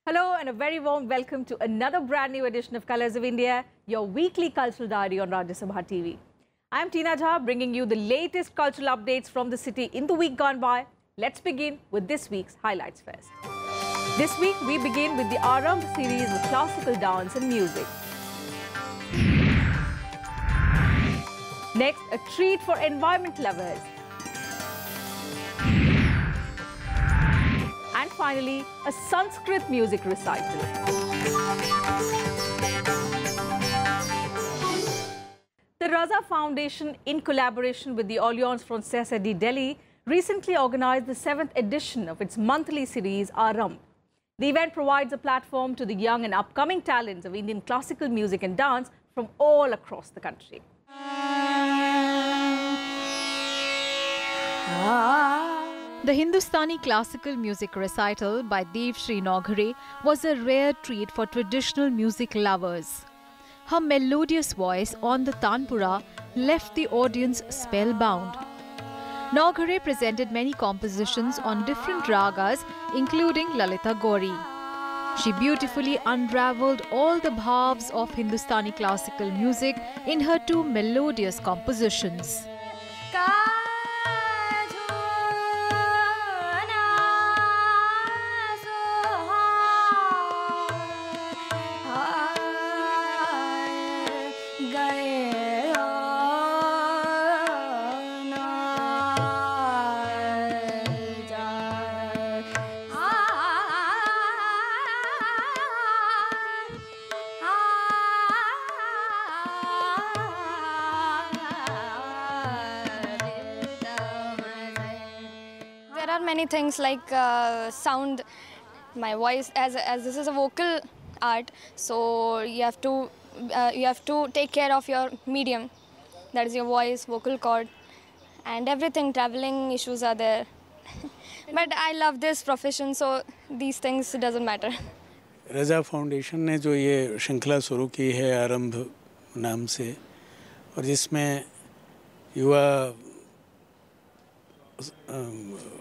Hello and a very warm welcome to another brand new edition of Colors of India, your weekly cultural diary on Rajya Sabha TV. I am Tina Jha bringing you the latest cultural updates from the city in the week gone by. Let's begin with this week's highlights first. This week we begin with the Arambh series of classical dance and music. Next, a treat for environment lovers. And finally, a Sanskrit music recital. The Raza Foundation, in collaboration with the Alliance Française de Delhi, recently organized the 7th edition of its monthly series, Arambh. The event provides a platform to the young and upcoming talents of Indian classical music and dance from all across the country. The Hindustani classical music recital by Devshri Naugare was a rare treat for traditional music lovers. Her melodious voice on the tanpura left the audience spellbound. Naugare presented many compositions on different ragas, including Lalita Gauri. She beautifully unraveled all the bhavs of Hindustani classical music in her two melodious compositions. There are many things like sound, my voice, as this is a vocal art, so you have to take care of your medium, that is your voice, vocal cord, and everything. Traveling issues are there. But I love this profession, so these things doesn't matter. Raza foundation ने जो ये श्रृंखला शुरू की है आरंभ नाम से, और जिसमें युवा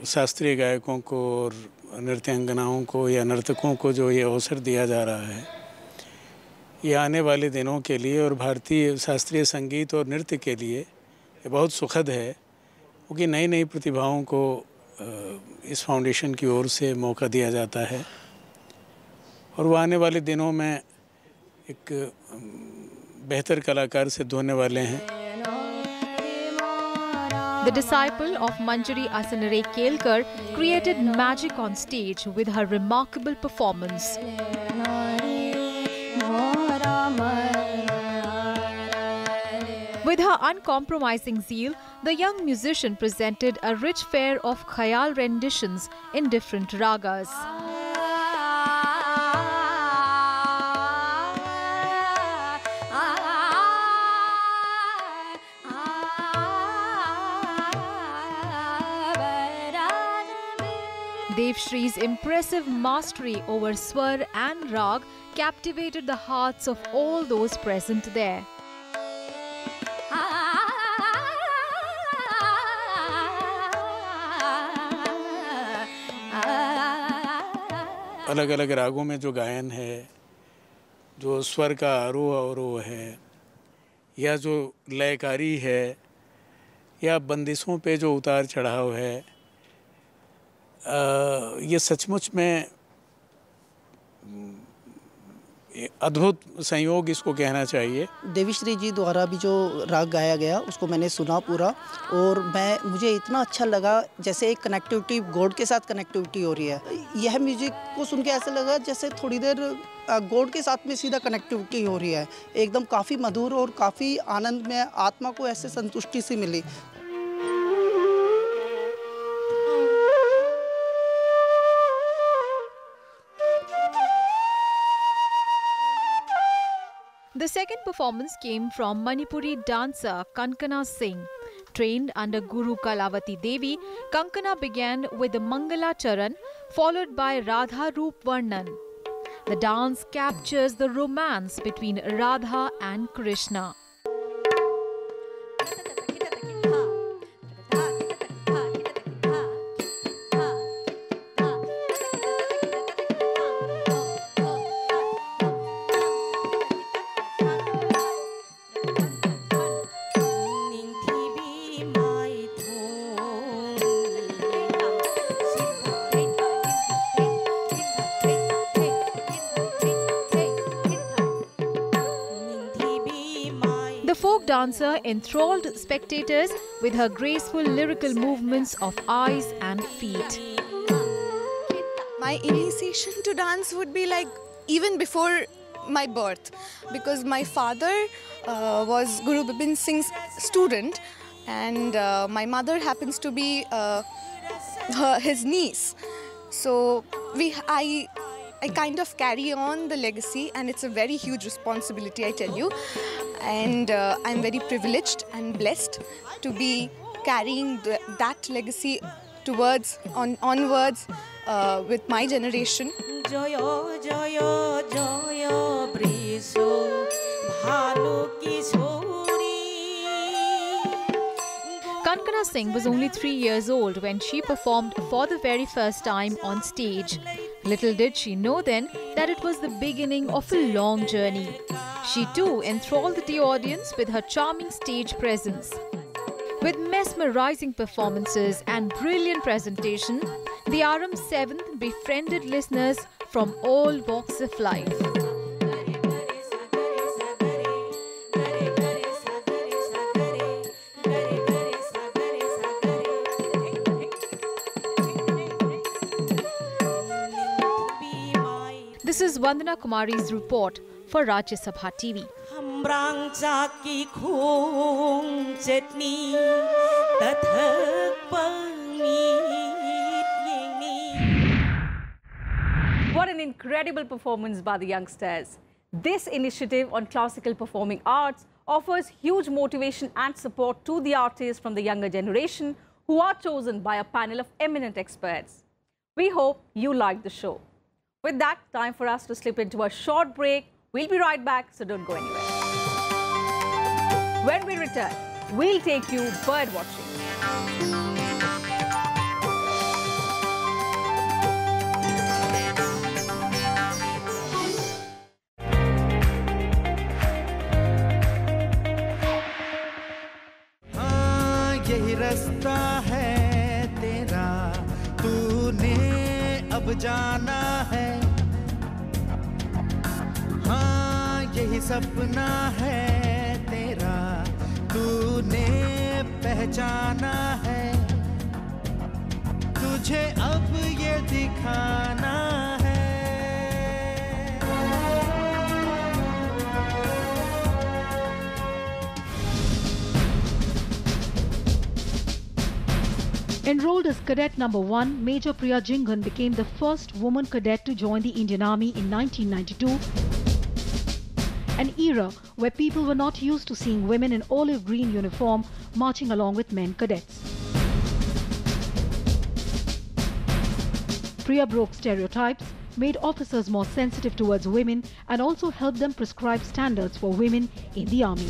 शास्त्रीय गायकों को और नृत्यांगनाओं को या नर्तकों को जो ये अवसर दिया जा रहा है, ये आने वाले दिनों के लिए और भारतीय शास्त्रीय संगीत और नृत्य के लिए ये बहुत सुखद है, क्योंकि नई नई प्रतिभाओं को इस फाउंडेशन की ओर से मौका दिया जाता है और वो आने वाले दिनों में एक बेहतर कलाकार सिद्ध होने वाले हैं. The disciple of Manjari Asanare Kelkar created magic on stage with her remarkable performance. With her uncompromising zeal, the young musician presented a rich fare of khayal renditions in different ragas. Devshri's impressive mastery over swar and rag captivated the hearts of all those present there. अलग अलग रागों में जो गायन है, जो स्वर का आरोह अवरोह है, या जो लयकारी है, या बंदिशों पे जो उतार चढ़ाव है, ये सचमुच में अद्भुत संयोग इसको कहना चाहिए. देवीश्री जी द्वारा भी जो राग गाया गया उसको मैंने सुना पूरा, और मुझे इतना अच्छा लगा, जैसे एक कनेक्टिविटी गॉड के साथ कनेक्टिविटी हो रही है. यह म्यूजिक को सुन के ऐसा लगा जैसे थोड़ी देर गॉड के साथ में सीधा कनेक्टिविटी हो रही है. एकदम काफ़ी मधुर और काफ़ी आनंद में आत्मा को ऐसे संतुष्टि सी मिली. The second performance came from Manipuri dancer Kankana Singh. Trained under Guru Kalavati Devi, Kankana began with the Mangala Charan, followed by Radha Roop Varnan. The dance captures the romance between Radha and Krishna. dancer enthralled spectators with her graceful lyrical movements of eyes and feet. My initiation to dance would be like even before my birth, because my father was Guru Bipind Singh's student, and my mother happens to be his niece. So I kind of carry on the legacy, and it's a very huge responsibility, I tell you. And I'm very privileged and blessed to be carrying that legacy towards onwards with my generation. Joyo, joyo, joyo, briso, bhalo ki chori. Kankana Singh was only 3 years old when she performed for the very first time on stage. Little did she know then that it was the beginning of a long journey. She too enthralled the audience with her charming stage presence. With mesmerizing performances and brilliant presentation, the RM7th befriended listeners from all walks of life. This is Vandana Kumari's report for Rajya Sabha TV. Hambrang chaki khung chetni tathak pangit yengni. What an incredible performance by the youngsters. This initiative on classical performing arts offers huge motivation and support to the artists from the younger generation who are chosen by a panel of eminent experts. We hope you liked the show. With that, time for us to slip into a short break. We'll be right back, so don't go anywhere. When we return, we'll take you bird watching. यही रास्ता है तेरा, तूने अब जाना है। हाँ यही सपना है तेरा, तूने पहचाना है। तुझे अब ये दिखाना है। Enrolled as Cadet Number 1, Major Priya Jingan became the first woman cadet to join the Indian Army in 1992, an era where people were not used to seeing women in olive green uniform marching along with men cadets. Priya broke stereotypes, made officers more sensitive towards women, and also helped them prescribe standards for women in the army.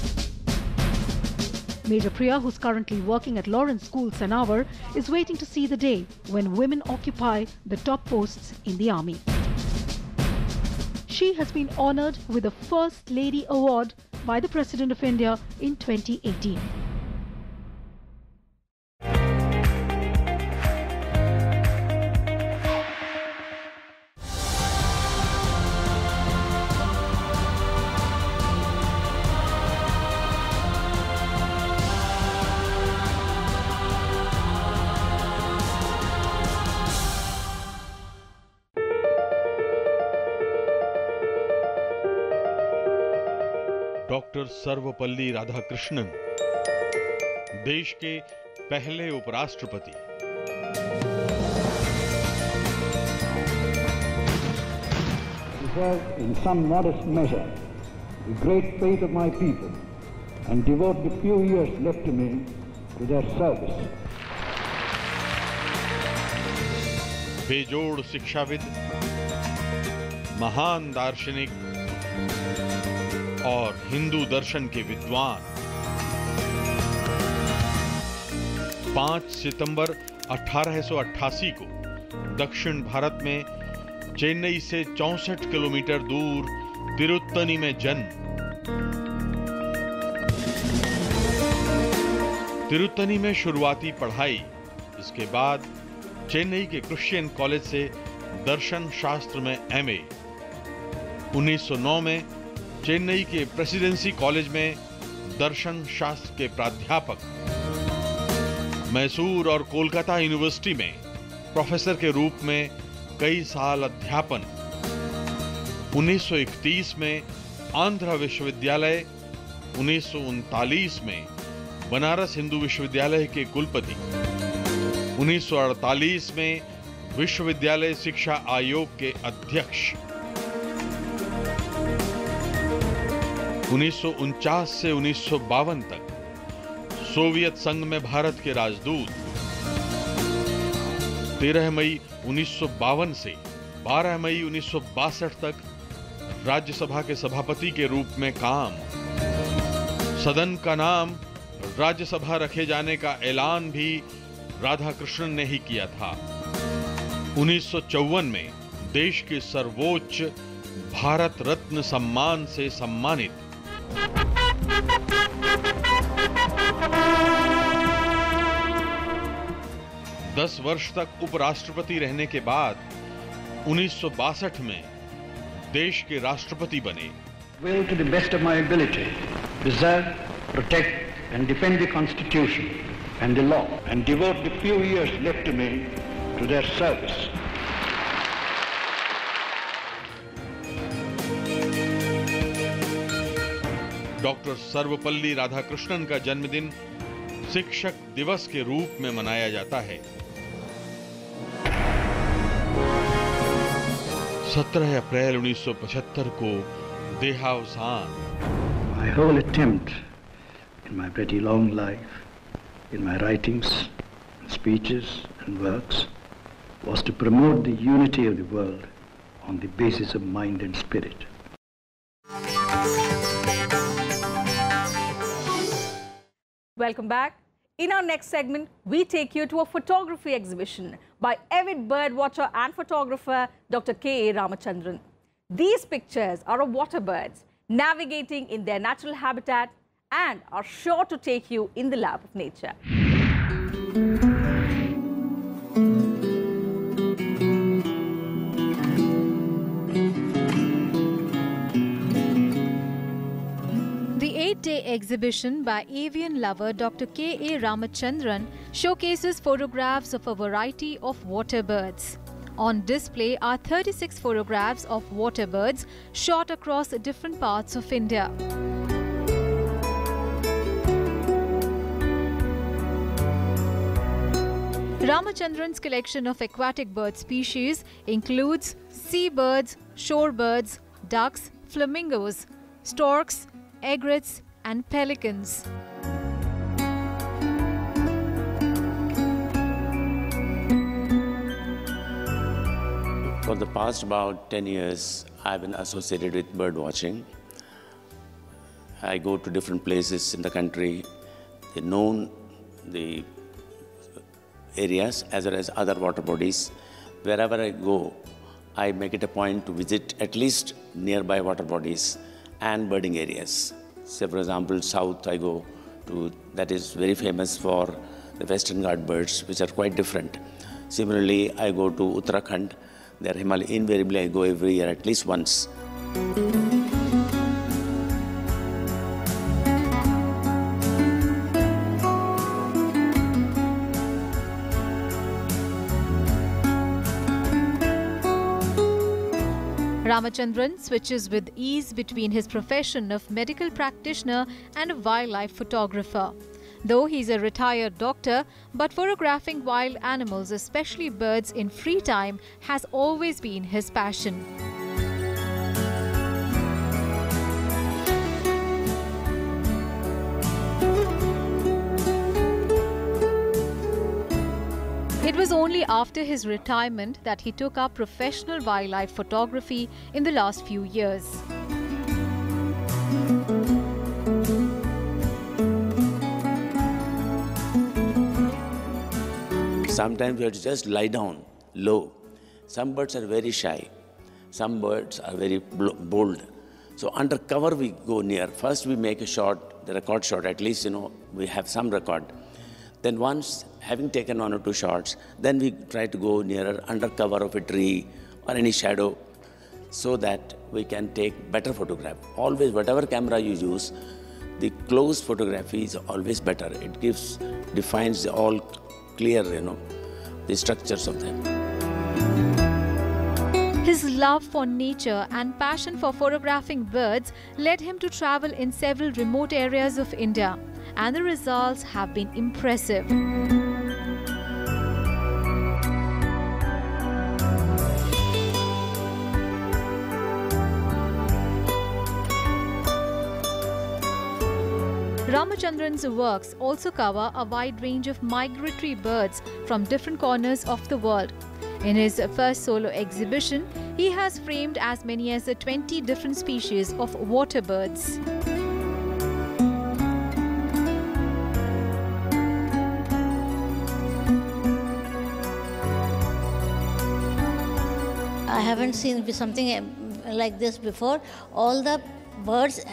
Major Priya, who's currently working at Lawrence School, Sanawar, is waiting to see the day when women occupy the top posts in the army. She has been honoured with the First Lady Award by the President of India in 2018. Doctor Sarvepalli Radhakrishnan, देश के पहले उपराष्ट्रपति। Deserve in some modest measure the great faith of my people and devote the few years left to me to their service. बेजोड़ शिक्षाविद, महान दार्शनिक और हिंदू दर्शन के विद्वान 5 सितंबर 1888 को दक्षिण भारत में चेन्नई से 64 किलोमीटर दूर तिरुत्तनी में जन्म। तिरुत्तनी में शुरुआती पढ़ाई, इसके बाद चेन्नई के क्रिश्चियन कॉलेज से दर्शन शास्त्र में एमए। 1909 में चेन्नई के प्रेसिडेंसी कॉलेज में दर्शन शास्त्र के प्राध्यापक, मैसूर और कोलकाता यूनिवर्सिटी में प्रोफेसर के रूप में कई साल अध्यापन। 1931 में आंध्र विश्वविद्यालय, 1939 में बनारस हिंदू विश्वविद्यालय के कुलपति, 1948 में विश्वविद्यालय शिक्षा आयोग के अध्यक्ष, 1949 से 1952 तक सोवियत संघ में भारत के राजदूत, 13 मई 1952 से 12 मई 1962 तक राज्यसभा के सभापति के रूप में काम। सदन का नाम राज्यसभा रखे जाने का ऐलान भी राधाकृष्णन ने ही किया था। 1954 में देश के सर्वोच्च भारत रत्न सम्मान से सम्मानित। दस वर्ष तक उपराष्ट्रपति रहने के बाद 1962 में देश के राष्ट्रपति बने। Will to the best of my ability preserve, protect and defend the Constitution and the law and devote the few years left to me to their service. Doctor Sarvepalli Radhakrishnan का जन्मदिन शिक्षक दिवस के रूप में मनाया जाता है। 17 अप्रैल 1975 को देहावसान। My whole attempt in my pretty long life, in my writings, speeches and works, was to promote the unity of the world on the basis of mind and spirit. Welcome back. In our next segment, we take you to a photography exhibition by avid birdwatcher and photographer Dr. K.A. Ramachandran. These pictures are of water birds navigating in their natural habitat and are sure to take you in the lap of nature. The 8-day exhibition by avian lover Dr. K.A. Ramachandran showcases photographs of a variety of water birds. On display are 36 photographs of water birds shot across different parts of India. Ramachandran's collection of aquatic bird species includes seabirds, shorebirds, ducks, flamingos, storks, egrets and pelicans. For the past about 10 years, I've been associated with bird watching. I go to different places in the country, the areas as well as other water bodies. Wherever I go, I make it a point to visit at least nearby water bodies and birding areas. Say for example, south I go to, that is very famous for the Western Ghat birds, which are quite different. Similarly, I go to Uttarakhand. There invariably I go every year at least once. Ramachandran switches with ease between his profession of medical practitioner and a wildlife photographer. Though he's a retired doctor, but photographing wild animals, especially birds, in free time has always been his passion. It was only after his retirement that he took up professional wildlife photography in the last few years. Sometimes you have to just lie down low. Some birds are very shy. Some birds are very bold. So under cover we go near. First we make a shot, the record shot, at least we have some record. Then once having taken 1 or 2 shots, then we try to go nearer under cover of a tree or any shadow so that we can take better photograph. Always whatever camera you use, the close photography is always better. It defines all clear, the structures of them. His love for nature and passion for photographing birds led him to travel in several remote areas of India, and the results have been impressive. Ramachandran's works also cover a wide range of migratory birds from different corners of the world. In his first solo exhibition, he has framed as many as 20 different species of water birds. I haven't seen something like this before. All the birds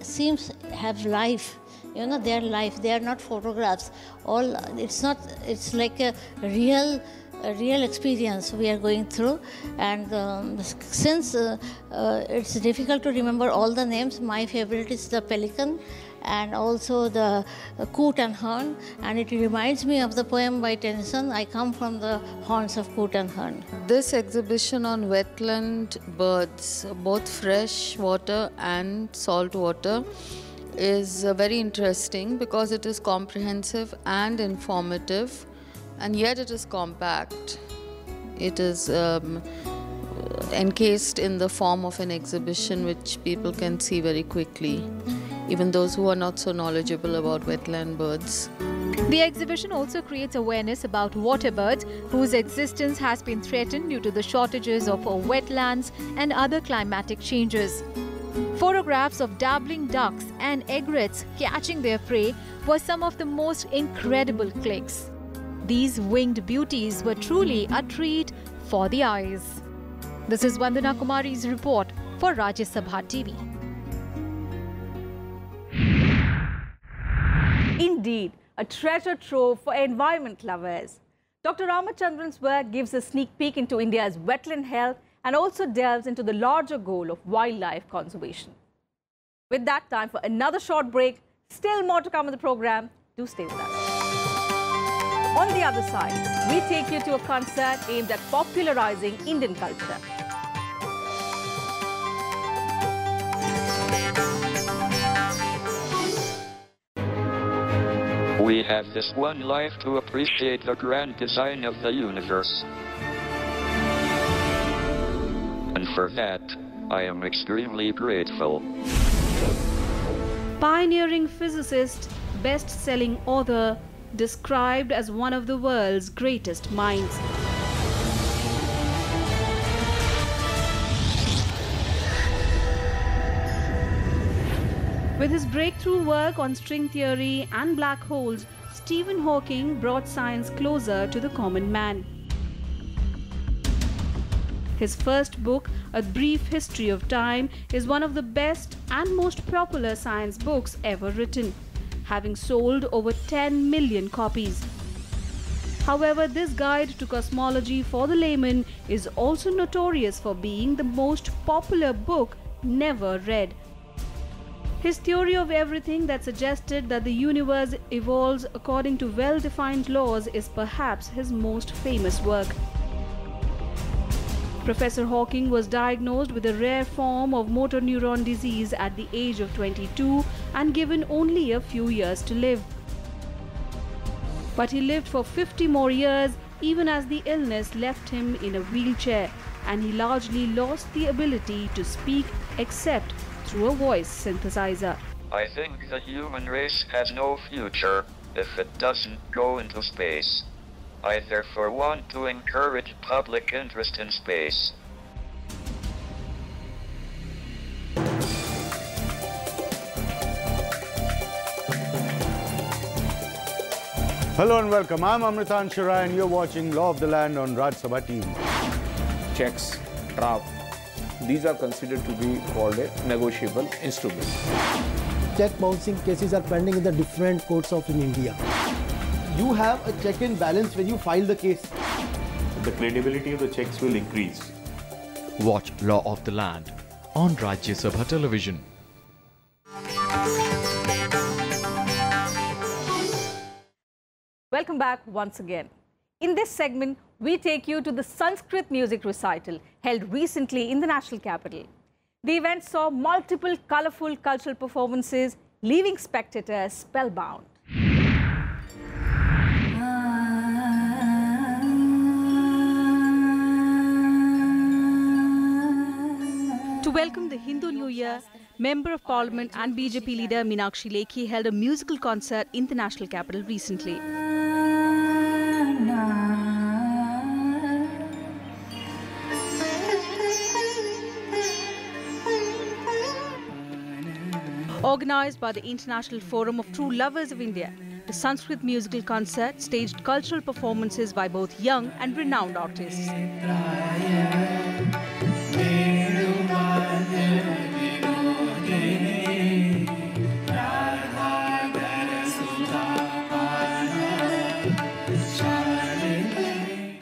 seems have life. Their life. They are not photographs. It's like a real experience we are going through. And since it's difficult to remember all the names, my favorite is the pelican and also the coot and hern. And it reminds me of the poem by Tennyson, I come from the haunts of coot and hern. This exhibition on wetland birds, both fresh water and salt water, is very interesting because it is comprehensive and informative, and yet it is compact. It is encased in the form of an exhibition which people can see very quickly, even those who are not so knowledgeable about wetland birds. The exhibition also creates awareness about water birds whose existence has been threatened due to the shortages of wetlands and other climatic changes. Photographs of dabbling ducks and egrets catching their prey were some of the most incredible clicks. These winged beauties were truly a treat for the eyes. This is Vandana Kumari's report for Rajya Sabha TV. Indeed, a treasure trove for environment lovers. Dr. Ramachandran's work gives a sneak peek into India's wetland health and also delves into the larger goal of wildlife conservation. With that, time for another short break. Still more to come in the program. Do stay with us. On the other side, we take you to a concert aimed at popularizing Indian culture. We have this one life to appreciate the grand design of the universe. And for that, I am extremely grateful. Pioneering physicist, best-selling author, described as one of the world's greatest minds. With his breakthrough work on string theory and black holes, Stephen Hawking brought science closer to the common man. His first book, A Brief History of Time, is one of the best and most popular science books ever written, having sold over 10 million copies. However, this guide to cosmology for the layman is also notorious for being the most popular book never read. His theory of everything that suggested that the universe evolves according to well-defined laws is perhaps his most famous work. Professor Hawking was diagnosed with a rare form of motor neuron disease at the age of 22 and given only a few years to live. But he lived for 50 more years even as the illness left him in a wheelchair, and he largely lost the ability to speak except through a voice synthesizer. I think the human race has no future if it doesn't go into space. I therefore want to encourage public interest in space. Hello and welcome. I'm Amritan Shirai and you're watching Law of the Land on Rajya Sabha TV. Checks, draft, these are considered to be called a negotiable instrument. Check bouncing cases are pending in the different courts of in India. You have a check and balance when you file the case. The credibility of the checks will increase. Watch Law of the Land on Rajya Sabha Television. Welcome back once again. In this segment, we take you to the Sanskrit music recital held recently in the national capital. The event saw multiple colorful cultural performances, leaving spectators spellbound. To welcome the Hindu New Year, Member of Parliament and BJP leader Meenakshi Lekhi held a musical concert in the national capital recently. Organized by the International Forum of True Lovers of India, the Sanskrit musical concert staged cultural performances by both young and renowned artists.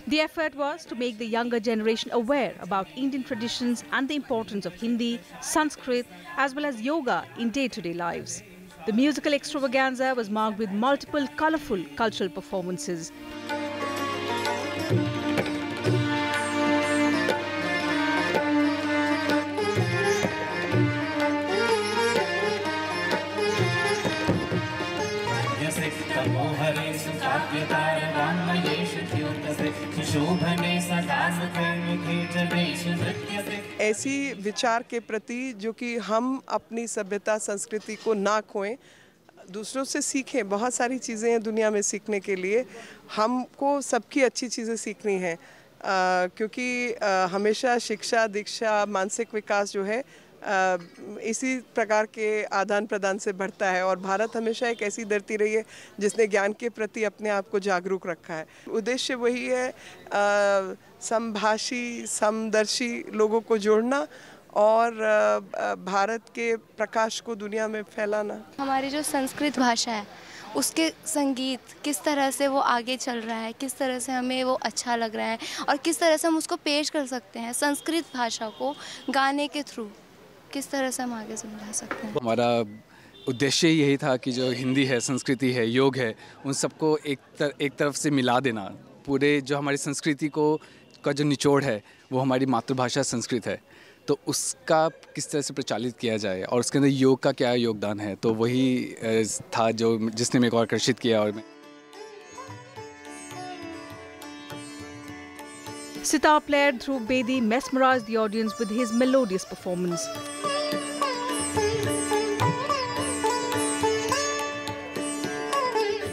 The effort was to make the younger generation aware about Indian traditions and the importance of Hindi, Sanskrit, as well as yoga in day-to-day lives. The musical extravaganza was marked with multiple colorful cultural performances. ऐसी विचार के प्रति जो कि हम अपनी सभ्यता संस्कृति को ना खोएं, दूसरों से सीखें। बहुत सारी चीज़ें हैं दुनिया में सीखने के लिए, हमको सबकी अच्छी चीज़ें सीखनी हैं, क्योंकि हमेशा शिक्षा, दीक्षा, मानसिक विकास जो है इसी प्रकार के आदान प्रदान से बढ़ता है। और भारत हमेशा एक ऐसी धरती रही है जिसने ज्ञान के प्रति अपने आप को जागरूक रखा है। उद्देश्य वही है, समभाषी, समदर्शी लोगों को जोड़ना और भारत के प्रकाश को दुनिया में फैलाना। हमारी जो संस्कृत भाषा है उसके संगीत किस तरह से वो आगे चल रहा है, किस तरह से हमें वो अच्छा लग रहा है और किस तरह से हम उसको पेश कर सकते हैं, संस्कृत भाषा को गाने के थ्रू किस तरह से हम आगे समझा सकते हैं। हमारा उद्देश्य यही था कि जो हिंदी है, संस्कृति है, योग है, उन सबको एक तरफ से मिला देना। पूरे जो हमारी संस्कृति का जो निचोड़ है वो हमारी मातृभाषा संस्कृत है, तो उसका किस तरह से प्रचालित किया जाए और उसके अंदर योग का क्या योगदान है, तो वही था जिसने मेरे को आकर्षित किया। और Sitar player Dhruv Bedi mesmerized the audience with his melodious performance.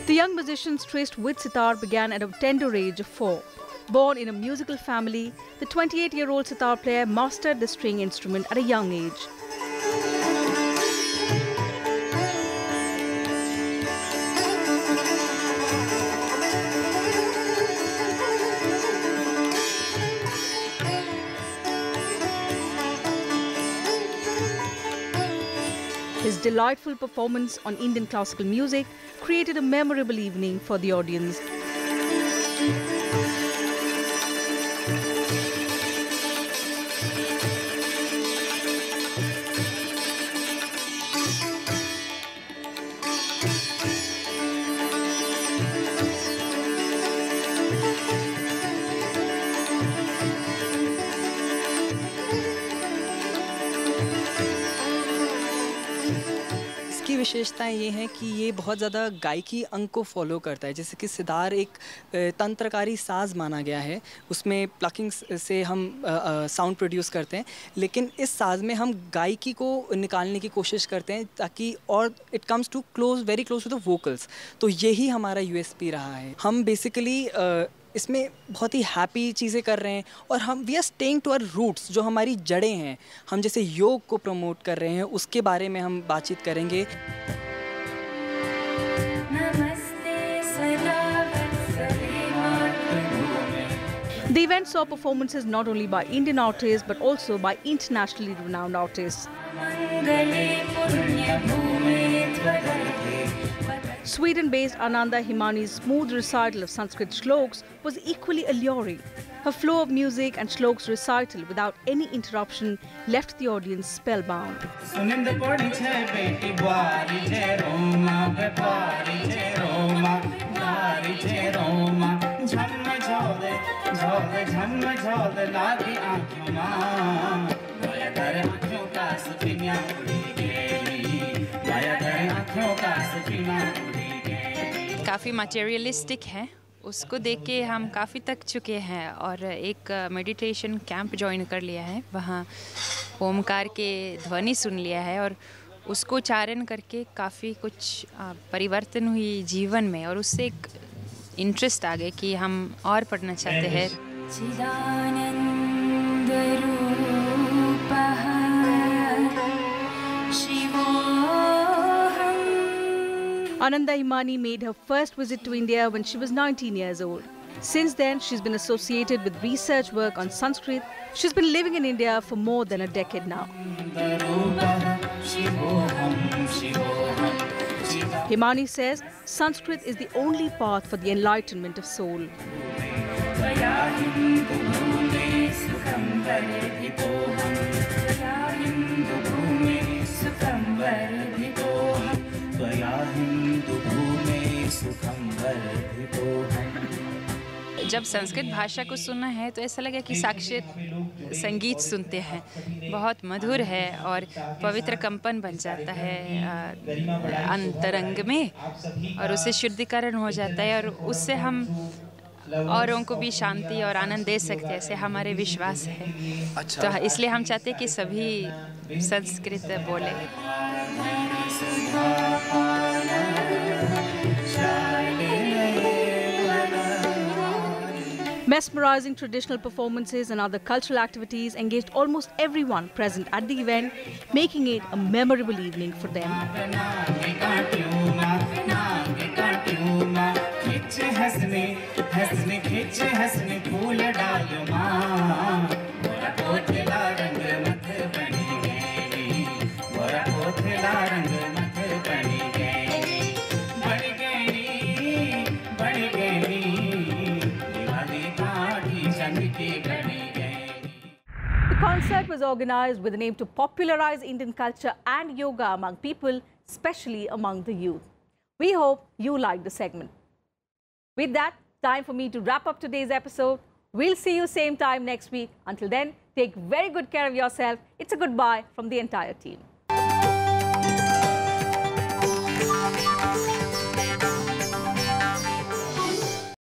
The young musician's tryst with sitar began at a tender age of 4. Born in a musical family, the 28-year-old sitar player mastered the string instrument at a young age. His delightful performance on Indian classical music created a memorable evening for the audience. विशेषताएं ये हैं कि ये बहुत ज़्यादा गायकी अंग को फॉलो करता है। जैसे कि सितार एक तंत्रकारी साज माना गया है, उसमें प्लकिंग से हम साउंड प्रोड्यूस करते हैं, लेकिन इस साज में हम गायकी को निकालने की कोशिश करते हैं ताकि और it comes to very close to the vocals. तो यही हमारा यूएसपी रहा है। हम बेसिकली इसमें बहुत ही हैप्पी चीज़ें कर रहे हैं और हम we are staying to our roots, जो हमारी जड़ें हैं। हम जैसे योग को प्रमोट कर रहे हैं, उसके बारे में हम बातचीत करेंगे। The event saw performances not only by Indian artists but also by internationally renowned artists. Sweden-based Ananda Himani's smooth recital of Sanskrit shloks was equally alluring. Her flow of music and shloks recital without any interruption left the audience spellbound. जे रोमा झम झोल झोल झम झोल लागे आँखों माँ माया कर आँखों का सपना उड़ी गेली माया कर आँखों का सपना उड़ी गेली। काफ़ी मटेरियलिस्टिक है, उसको देख के हम काफ़ी थक चुके हैं और एक मेडिटेशन कैंप ज्वाइन कर लिया है। वहाँ ओमकार के ध्वनि सुन लिया है और उसको उच्चारण करके काफ़ी कुछ परिवर्तन हुई जीवन में और उससे एक इंटरेस्ट आ गया कि हम और पढ़ना चाहते हैं। Ananda Himani made her first visit to India when she was 19 years old. Since then, she's been associated with research work on Sanskrit. She's been living in India for more than a decade now. Himani says Sanskrit is the only path for the enlightenment of soul. जब संस्कृत भाषा को सुना है तो ऐसा लगा कि साक्षात संगीत सुनते हैं, बहुत मधुर है और पवित्र कंपन बन जाता है अंतरंग में और उससे शुद्धिकरण हो जाता है और उससे हम औरों को भी शांति और आनंद दे सकते हैं, ऐसे हमारे विश्वास है। तो इसलिए हम चाहते हैं कि सभी संस्कृत बोले। Mesmerizing traditional performances and other cultural activities engaged almost everyone present at the event, making it a memorable evening for them. The concert was organized with an aim to popularize Indian culture and yoga among people, especially among the youth. We hope you liked the segment. With that, time for me to wrap up today's episode. We'll see you same time next week. Until then, take very good care of yourself. It's a goodbye from the entire team.